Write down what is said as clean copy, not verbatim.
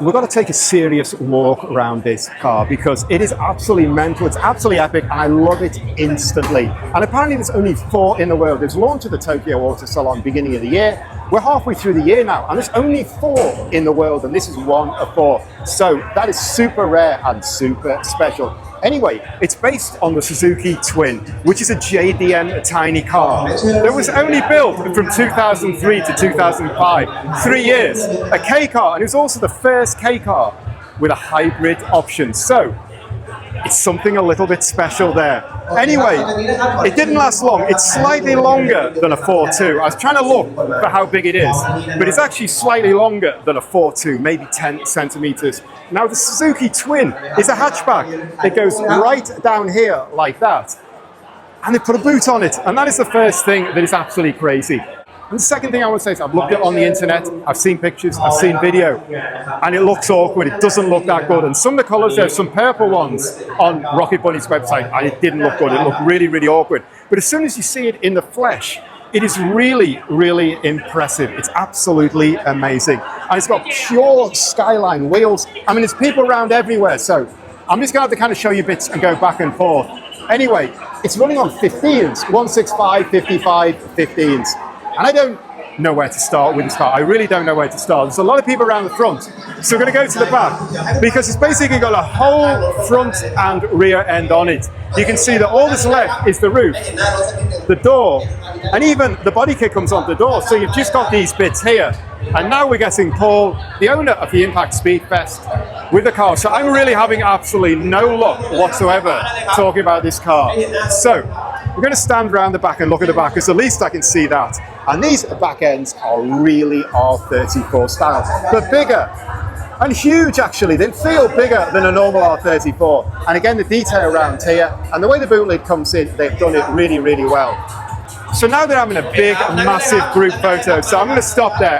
We've got to take a serious walk around this car because it is absolutely mental, it's absolutely epic, and I love it instantly. And apparently there's only 4 in the world. It was launched at the Tokyo Auto Salon beginning of the year. We're halfway through the year now, and there's only 4 in the world, and this is one of 4. So that is super rare and super special. Anyway, it's based on the Suzuki Twin, which is a JDM tiny car that was only built from 2003 to 2005, 3 years, a K car, and it was also the first K car with a hybrid option. So it's something a little bit special there. Anyway, it didn't last long. It's slightly longer than a 4.2. I was trying to look for how big it is, but it's actually slightly longer than a 4.2, maybe 10 centimeters. Now the Suzuki Twin is a hatchback. It goes right down here like that. And they put a boot on it. And that is the first thing that is absolutely crazy. And the second thing I want to say is I've looked at it on the internet, I've seen pictures, I've seen video, and it looks awkward, it doesn't look that good. And some of the colours, there's some purple ones on Rocket Bunny's website, and it didn't look good, it looked really, really awkward. But as soon as you see it in the flesh, it is really, really impressive. It's absolutely amazing. And it's got pure Skyline wheels. I mean, there's people around everywhere, so I'm just going to have to kind of show you bits and go back and forth. Anyway, it's running on 15s, 165, 55, 15s. And I don't know where to start with this car. I really don't know where to start. There's a lot of people around the front. So we're going to go to the back because it's basically got a whole front and rear end on it. You can see that all that's left is the roof, the door, and even the body kit comes onto the door. So you've just got these bits here. And now we're getting Paul, the owner of the Impact Speedfest, with the car. So I'm really having absolutely no luck whatsoever talking about this car. So we're going to stand around the back and look at the back because at least I can see that. And these back ends are really R34 style. They're bigger and huge actually. They feel bigger than a normal R34. And again, the detail around here and the way the boot lid comes in, they've done it really, really well. So now they're having a big, massive group photo. So I'm going to stop there.